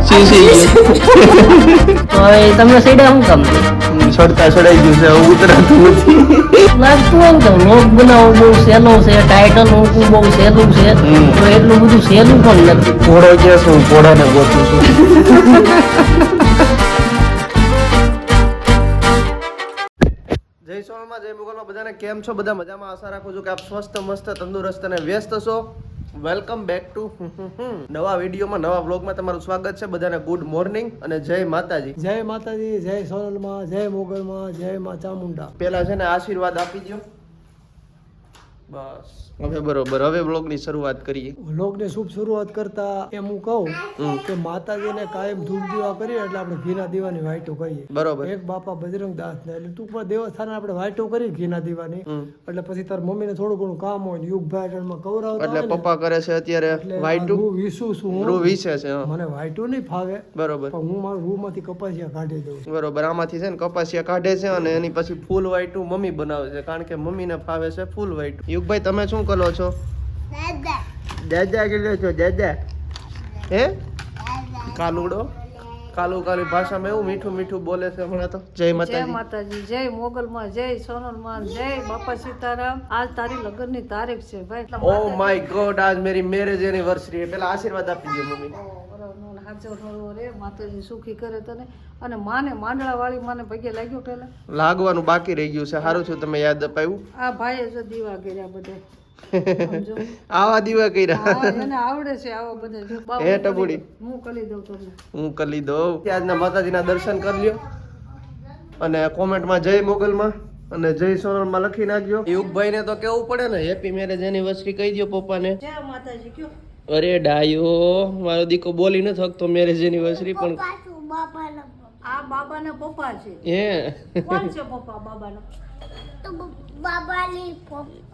CC તો હવે તમને સીડા શું કામ છે? સડતા સડાઈ ગયું છે હવે ઉતરાતું નથી. લાગતું હોય ને તો લોક બનાવવો બહુ સહેલો છે, ટાઇટલ મૂકવું બહુ સહેલું છે, તો એટલું બધું સહેલું પણ નથી. ઘોડો કે છું ઘોડાને ગોતું છું. જય સોનમાં જય મુગલમાં બધાને કેમ છો? બધા મજામાં? આશા રાખું છું કે આપ સ્વસ્થ મસ્ત તંદુરસ્ત અને વ્યસ્ત છો. વેલકમ બેક ટુ નવા વિડીયોમાં નવા વ્લોગમાં તમારું સ્વાગત છે. બધાને ગુડ મોર્નિંગ અને જય માતાજી. જય માતાજી, જય સોનલમાં, જય મોગલમાં, જય મા ચામુંડા. પેલા છે ને આશીર્વાદ આપી દો. બસ હવે બરોબર. હવે વ્લોગની શરૂઆત કરીએ. લોકને શુભ શરૂઆત કરતા એમ હું કહું કે માતાજીને કાયમ ધૂપ દીવા કરીએ એટલે આપણે ઘીના દીવાની વાઈટો કરીએ. બરોબર. એક બાપા બજરંગ દાસ ને એટલે ટૂંકમાં દેવસ્થાને આપણે વાઈટો કરી ઘીના દીવાની. એટલે પછી તાર મમ્મીને થોડું ઘણું કામ હોય યુગભાઈ અટણમાં કવરાવતા એટલે પપ્પા કરે છે અત્યારે વાઈટુ હું વિસું છું, રૂ વિશે છે. મને વાઈટું નહીં ફાવે, બરોબર પણ હું મારા રૂમાંથી કપાસિયા કાઢી દઉં. બરોબર. આમાંથી છે ને કપાસિયા કાઢે છે અને એની પછી ફૂલ વાઈટું મમ્મી બનાવે છે, કારણ કે મમ્મીને ફાવે છે ફૂલ વાઈટું. યુગભાઈ તમે શું કરો છો? દાદા કેટલો છો? દાદા હે કાલુડો કાલી ભાષામાં એવું મીઠું મીઠું બોલે છે હમણાં તો. જય જય માતાજી. માતાજી, જય મોગલમાં, જય સોનલમાં, જય બાપા સીતારામ. આજ તારી લગ્નની તારીખ છે ભાઈ. ઓ માય ગોડ, આજ મેરી મેરેજ એનિવર્સરી. પેલા આશીર્વાદ આપી દો મમ્મી. હાજો ઠરવો રે, માતાજી સુખી કરે તને. અને માને માંડળા વાળી માને પગે લાગ્યો પેલા લાગવાનું બાકી રહી ગયું છે. સારું છું તમે યાદ અપાયું. આ ભાઈએ જો દીવા કર્યા બધે. આવા દીવા કર્યા. એને આવડે છે આવા બધા. જો બાપુ હે ટબુડી, હું કરી દઉં તમને. હું કરી દઉં. આજના માતાજીના દર્શન કરી લ્યો અને કોમેન્ટમાં જય મોગલમાં અને જય સોનલમાં લખી નાખજો. યુગભાઈ ને તો કેવું પડે ને હેપી મેરેજ એનિવર્સરી કહી દો પપ્પાને. જય માતાજી કયો. અરે ડાયો, મારો દીકો બોલી ન શકતો મેરેજ એનિવર્સરી પણ. આ બાબાના પપ્પા છે. હે કોણ છે પપ્પા બાબાના?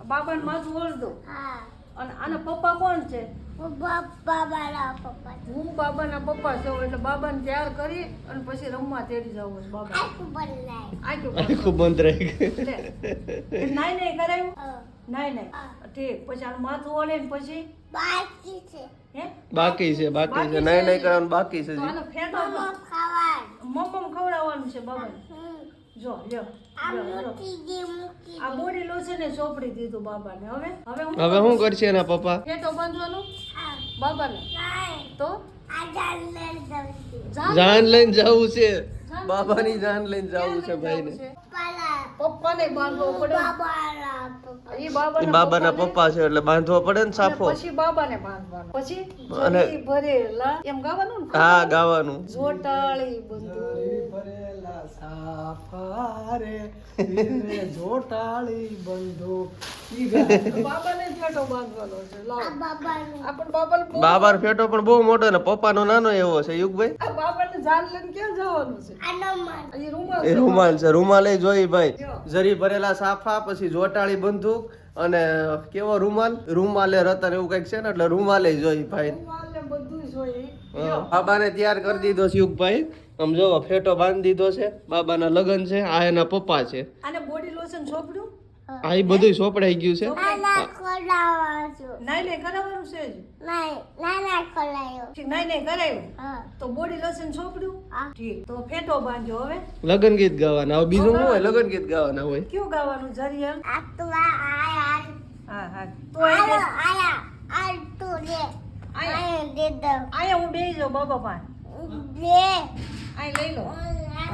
બાબાને માથું ઓળદો. અને આના પપ્પા કોણ છે? હું બાબાના પપ્પા છું. એટલે બાબાને તૈયાર કરી અને પછી રમવા તેડી જાવ બાબા. આખું બંધ રહી ગયું. નાઈ નહીં કરાયું? નાઈ નહીં. ઠીક. પછી આનું માથું ઓળે ને પછી બાકી છે બાકી છે નહીં નહીં કરવાનું બાકી છે. તો આનો ફેટો મમ્મ ખવડાવવાનું છે બાબાને. જો લ્યો આ બોડી લોશન ને ચોપડી દીધું બાબાને. હવે શું કરશે એના પપ્પા? ફેટો બાંધવાનો બાબાને. તો જાન લઈને જવું છે. બાબાની જાન લઈને જવું છે ભાઈને. પપ્પાને બાંધવો પડે. ઈ બાબાના પપ્પા છે એટલે બાંધવો પડે ને સાફો. પછી બાબાને બાંધવાનો. પછી અને જરી ભરેલા એમ ગાવાનું ને. હા ગાવાનું. જોટાળી બંધુ ભરેલા સાફા રે, વીરે જોટાળી બંધો. બાબાને ફેટો બાંધવાનો છે. લાવો આપણ બાબાને બાબાનો ફેટો પણ બહુ મોટો ને પપ્પાનો નાનો એવો છે. યુગભાઈ આ બાબાને જાન લઈને ક્યાં જવાનું છે? અહીં રૂમાલ એ રૂમાલ છે. રૂમાલ જોઈ ભાઈ. જરી ભરેલા સાફા, પછી જોટાળી બંદૂક અને કેવો રૂમાલ, રૂમાલે રતન એવું કઈક છે ને એટલે રૂમાલે જોઈ ભાઈ. રૂમાલને બધું જોઈએ. બાબાને તૈયાર કરી દીધો છે યુગભાઈ. આમ જો ફેટો બાંધી દીધો છે. બાબાના લગ્ન છે. આ એના પપ્પા છે. આને બોડી લોશન સોંપડ્યું? આ એ બધું સોપડાઈ ગયું છે. નાઈ નહીં કરાવવાનું છે જ. ઠીક, નાઈ નહીં કરાયું તો બોડી લોશન સોંપડ્યું. ઠીક. તો ફેટો બાંધ્યો. હવે લગ્ન ગીત ગાવાના. હવે બીજું શું હોય? લગ્ન ગીત ગાવાના હોય. કયું ગાવાનું જરિયલ? હા હા. તો આયા હું બેહી જાઉં બાબા પાસે. આય લઈ લો.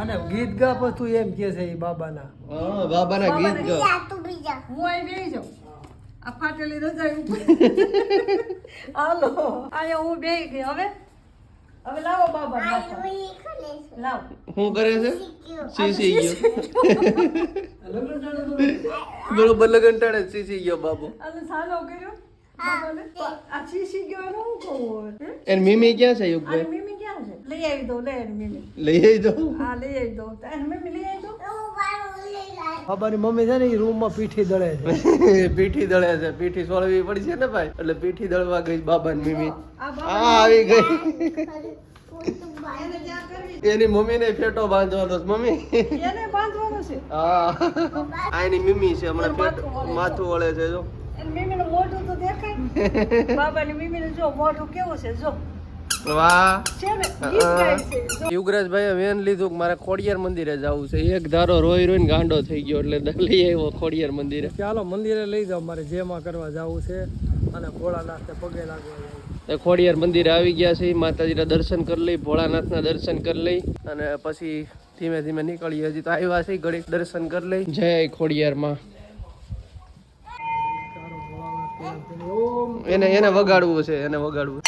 અને ગીત ગા પછી તું એમ કે છે એ બાબાના. હા, બાબાના ગીત ગા. હું આય બેહી જાઉં. આ ફાટેલી રજાઈ હાલો આયા હું બેહી ગઈ. હવે લાવો બાબા લાવો. શું કરે છે? સીસી ગયો. બરોબર લગન ટાળે સીસી ગયો બાબુ. અને સાનો કર્યો બાબાને. આ ચીસી ગયો એનું હું કહું હવે? એન મીમી ક્યાં છે અને યુગભાઈ? મીમી ક્યાં છે? લઈ આવી દો. લે એની મીમી. લઈ આવી દો. હા લઈ આવી દો. તો એની મીમી લઈ આવી દો. બાબાની મમ્મી છે ને એ રૂમમાં પીઠી દળે છે. પીઠી દળે છે. પીઠી સોળવી પડી છે ને ભાઈ એટલે પીઠી દળવા ગઈ બાબાની મીમી. આ આ બાબા આવી ગઈ. એને ત્યાં કરવી. એની મમ્મી ને ફેટો બાંધવાનો છે. મમ્મી એને બાંધવાનું છે. હા આ એની મમ્મી છે. હમણાં માથું વળે છે. જો એની મીમીનું મોઢું તો દેખાય. બાબાની મીમીનું જો મોઢું કેવું છે જો. વાહ છે ને ગીત ગાય છે. યુગરાજભાઈએ વેન લીધું કે મારે ખોડિયાર મંદિરે જવું છે. એક ધારો રોઈ રોઈને ગાંડો થઈ ગયો એટલે લઈ આવ્યો ખોડિયાર મંદિરે. ચાલો મંદિરે લઈ જાઓ, મારે જેમાં કરવા જવું છે અને ભોળાનાથને પગે લાગવા જવું. એ ખોડિયાર મંદિરે આવી ગયા છે. માતાજીના દર્શન કરી લઈ, ભોળાનાથના દર્શન કરી લઈ અને પછી ધીમે ધીમે નીકળીએ. હજી તો આવ્યા છે, ઘડીક દર્શન કરી લઈ. જય ખોડિયારમાં. એને વગાડવું છે, એને વગાડવું.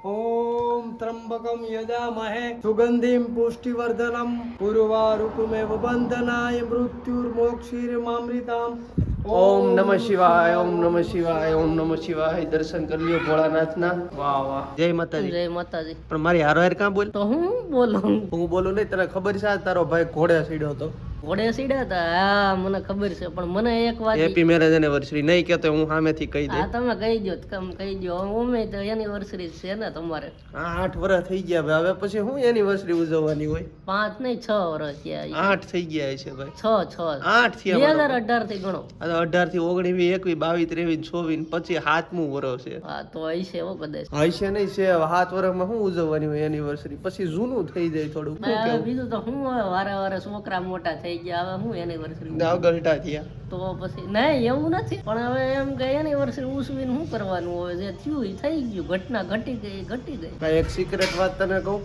ઓમ ત્રંબકમ યજામહે સુગંધિમ પુષ્ટિવર્ધનમ પૂર્વારુકમેવ બંધનાય મૃત્યુર્મોક્ષીરમામૃતામ. ઓમ નમઃ શિવાય, ઓમ નમઃ શિવાય, ઓમ નમઃ શિવાય. દર્શન કરી લ્યો ભોળાનાથના. વાહ વાહ, જય માતાજી. જય માતાજી. પણ મારી હારો કાં બોલ? તો હું બોલું? હું બોલું નહીં, તને ખબર છે આજ તારો ભાઈ ઘોડે સીડ્યો હતો. ઘોડે સીડ્યા હતા? હા મને ખબર છે, પણ મને એક વાત હેપી મેરેજ એનિવર્સરી નહીં કહેતો હું સામેથી કહી દે. હા તમે કહી દો, કમ કહી દો. અમે તો એનિવર્સરી છે ને તમારે. હા 8 વર્ષ થઈ ગયા ભાઈ. હવે પછી હું એનિવર્સરી ઉજવવાની હોય? 5 નહીં 6 વર્ષ થયા. 8 થઈ ગયા છે ભાઈ. 6 8 થયા. 2018 થી ગણો. આ 18 થી 19 21 22 23 24 25 7મું વર્ષ છે. હા તો હશે હો કદાચ. હશે નહીં છે. 7 વર્ષમાં શું ઉજવવાની હોય એનિવર્સરી? પછી જૂનું થઈ જાય થોડું. શું હવે કેવું? બીજું તો હું હવે વારે વારે છોકરા મોટા થઈ ગયા, હવે હું એનિવર્સરી ગલટા થયા. તો પછી નહીં એવું નથી, પણ હવે એમ કે એનિવર્સરી ઉજવીને શું કરવાનું? હવે જે થયું એ થઈ ગયું, ઘટના ઘટી ગઈ. ભાઈ એક સિક્રેટ વાત તને કહું,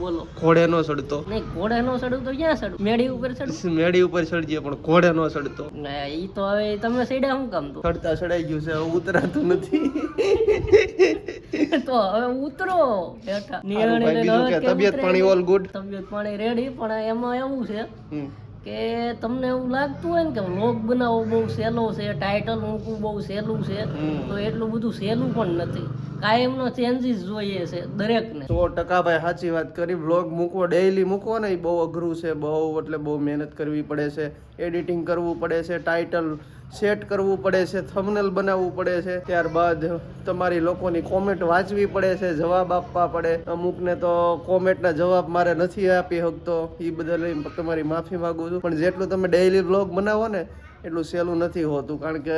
બોલો. ઘોડે નો ચડતો. નહીં ઘોડે નો ચડું તો ક્યાં ચડું? મેળી ઉપર ચડું? મેડી ઉપર ચડજે પણ ઘોડે નો ચડતો. ઈ તો હવે તમે સીડા શું કામ? તો ચડતા ચડાઈ ગયું છે, હવે ઉતરાતું નથી. તો હવે ઉતરો હેઠા. હારું ભાઈ, બીજું કે તબિયત પાણી ઓલ ગુડ? તબિયત પાણી રેડી, પણ એમાં એવું છે કે તમને એવું લાગતું હોય ને કે વ્લોગ બનાવવો બહુ સહેલો છે, ટાઇટલ મૂકવું બહુ સહેલું છે, તો એટલું બધું સહેલું પણ નથી. કાયમનો ચેન્જીસ જોઈએ છે દરેકને. 100% ભાઈ સાચી વાત કરી. વ્લોગ મૂકવો, ડેઈલી મૂકવો ને એ બહુ અઘરું છે. બહુ એટલે બહુ મહેનત કરવી પડે છે. એડિટિંગ કરવું પડે છે, ટાઇટલ સેટ કરવું પડે છે, થંબનેલ બનાવવું પડે છે, ત્યારબાદ તમારી લોકોની કોમેન્ટ વાંચવી પડે છે, જવાબ આપવા પડે. અમુકને તો કોમેન્ટના જવાબ મારે નથી આપી શકતો, એ બદલ તમારી માફી માંગુ છું. પણ જેટલું તમે ડેઈલી વ્લોગ બનાવો ને એટલું સહેલું નથી હોતું, કારણ કે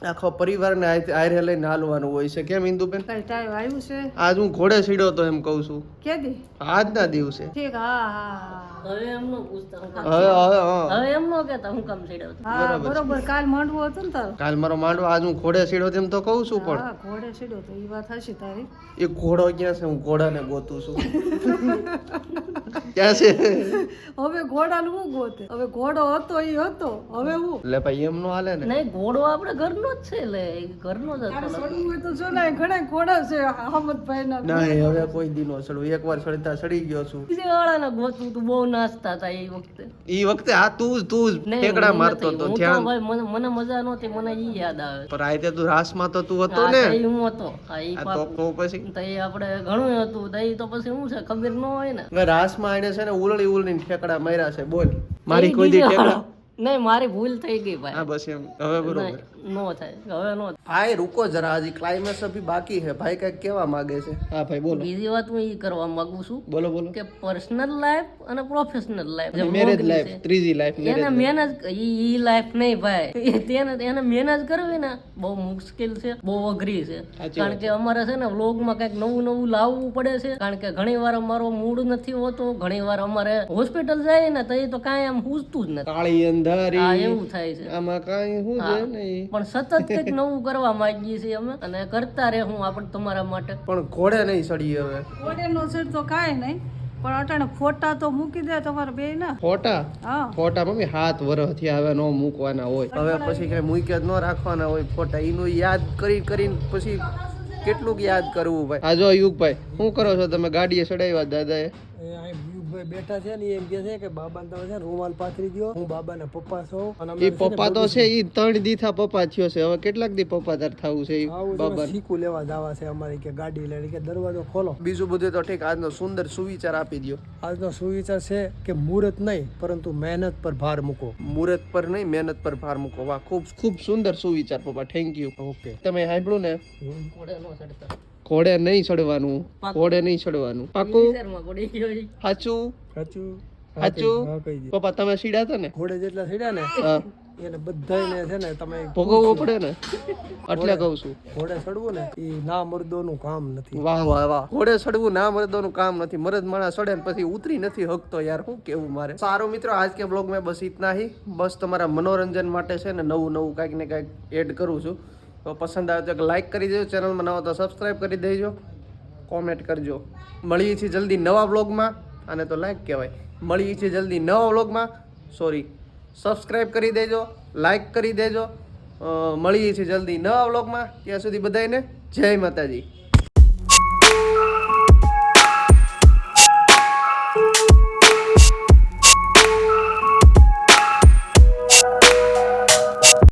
આખો પરિવારને હારે લઈને હાલવાનું હોય છે. કેમ ઇન્દુબેન? કઈ ટાઈમ આવ્યું છે? આજ હું ઘોડે સીડ્યો તો એમ કહું છું. કેદી? આજના દિવસે. ઠીક. હા. હવે એમ નો પૂછતા હું કામ. હવે હવે એમ નો કહેતા હું કામ સીડ્યો. હા બરોબર. કાલ માંડવું હતું ને તારું? કાલ મારો માંડવો, આજ હું ઘોડે સીડ્યો તેમ તો કહું છું. પણ હા ઘોડે સીડ્યો તો એ વાત હશે તારી. એ ઘોડો ક્યાં છે? હું ઘોડાને ગોતું છું. ક્યાં છે? હવે ઘોડાનું હું ગોતે? હવે ઘોડો હતો એ હતો, હવે હું? લે ભાઈ એમ નો હાલે ને. નહીં ઘોડો આપણે ઘરનો જ છે, એટલે ઘરનો જ તારે હતો. ચડવું હોય તો જો ને ઘણા ઘોડા છે અહમદભાઈ ના. નહીં હવે કોઈ દી નો ચડું. એકવાર ચડતા ચડી ગયો છું. બીજા વાળાને ગોતું તું બહુ નાચતા હતા એ વખતે. ઈ વખતે આ તું જ નહીં, ઠેકડા હું મારતો નથી. હતો. હું તો ધ્યાન ભાઈ મને મજા નહોતી, મને ઈ યાદ આવે. પર આયતે તું રાસમાં તો તું હતો હા, ને. તો ઈ હું હતો. હા, ઈ આ પાકું. તો પછી તો ઈ આપણે ઘણું હતું, તો ઈ તો પછી શું છે ખબર ન હોય ને. હવે રાસમાં આને છે ને ઉલળી ઠેકડા માર્યા છે. બોલ મારી ઈ કોઈ દી બીજા ઠેકડા? વાળા. નહીં મારી ભૂલ થઈ ગઈ હા ભાઈ. બસ એમ. હવે બરોબર. નહીં, નો થાય હવે નો થાય. ભાઈ રૂકો જરા, હજી ક્લાઇમેક્સ અભી બાકી છે. ભાઈ કઈક કેવા માંગે છે? હા ભાઈ બોલો બીજી વાત હું ઈ કરવા માંગુ છું બોલો બોલો. કે પર્સનલ લાઈફ અને પ્રોફેશનલ લાઈફ મેરેજ લાઈફ, ત્રીજી લાઈફ, એને મહેનત ઈ લાઈફ નહીં ભાઈ. એને મહેનત કરવી ને બહુ મુશ્કેલ છે, બહુ અઘરી છે. કારણ કે અમારે છે ને વ્લોગમાં કઈક નવું લાવવું પડે છે. કારણ કે ઘણી વાર અમારો મૂડ નથી હોતો, ઘણી વાર અમારે હોસ્પિટલ જાય ને તો એ તો કાંઈ આમ પૂછતું જ નથી. કાળી અંધારી હા એવું થાય છે. આમાં કાંઈ શું છે નહીં. પણ સતત કંઈક નવું કરવા માંગીએ છીએ અમે, અને કરતા રહેવું આપણે તમારા માટે. પણ ઘોડે નહીં ચડી હવે. ઘોડે નો છે તો કાંઈ નહીં, પણ અટાણે ફોટા તો મૂકી દે તમારે બે ના. ફોટા હા ફોટા મમ્મી 7 વર્ષ થી હવે નો મૂકવાના હોય. હવે પછી કઈ મૂક્યા જ ન રાખવાના હોય ફોટા. એનું યાદ કરીને પછી કેટલુંક યાદ કરવું ભાઈ. આ જો યુગભાઈ શું કરો છો તમે? ગાડીએ ચડાવ્યા દાદાએ? ભાઈ બેઠા છે ને એમ કે છે કે બાબા તમે છે ને રૂમાલ પાથરી દો, હું બાબાના પપ્પા છું. અને એ પપ્પા તો છે, ઈ 3 દીથા પપ્પા થયો છે. હવે કેટલાક દી પપ્પા તાર થવું છે બાબા? શીખું લેવા જવા છે અમારી કે ગાડી લઈને કે દરવાજો ખોલો. બીજું બધું તો ઠીક. આજનો સુંદર સુવિચાર આપી દો. આજનો સુવિચાર છે કે મુહૂર્ત નહીં પરંતુ મહેનત પર ભાર મૂકો. મુહૂર્ત પર નહીં, મહેનત પર ભાર મૂકો. વાહ, ખૂબ સુંદર સુવિચાર પપ્પા. Thank you. ઓકે તમે સાંભળ્યું ને? ઘોડે નો ચડતા. ઘોડે નહીં ચડવાનું, ઘોડે નહીં ચડવાનું. પાકું? વિચારમાં પડી ગયો ઈ. સાચું સાચું સાચું હા કહી દે. પપ્પા તમે સીડા હતા ને? ઘોડે જેટલા સીડ્યા ને હા. એને બધાયને છે ને તમે ભોગવવો પડે ને એટલે કહું છું. ઘોડે ચડવું ને એ ના મર્દોનું કામ નથી. વાહ વાહ વાહ. ઘોડે ચડવું ના મર્દોનું કામ નથી. મર્દ માણસ ચડે ને પછી ઉતરી નથી હકતો યાર, શું કેવું મારે. સારું મિત્રો, આજ કે બ્લોગ में बस इतना ही. બસ તમારા મનોરંજન માટે છે ને નવું નવું કાંઈક ને કાંઈક એડ કરું છું. તો પસંદ આવે તો લાઈક કરી દેજો, ચેનલમાં નવા તો સબસ્ક્રાઈબ કરી દેજો, કોમેન્ટ કરજો. મળીએ છીએ જલ્દી નવા બ્લોગમાં. આને તો લાઈક કહેવાય. મળીએ છીએ જલ્દી નવા બ્લોગમાં. સોરી, સબસ્ક્રાઈબ કરી દેજો, લાઈક કરી દેજો. મળીએ છીએ જલ્દી નવા બ્લોગમાં. ત્યાં સુધી બધાને જય માતાજી.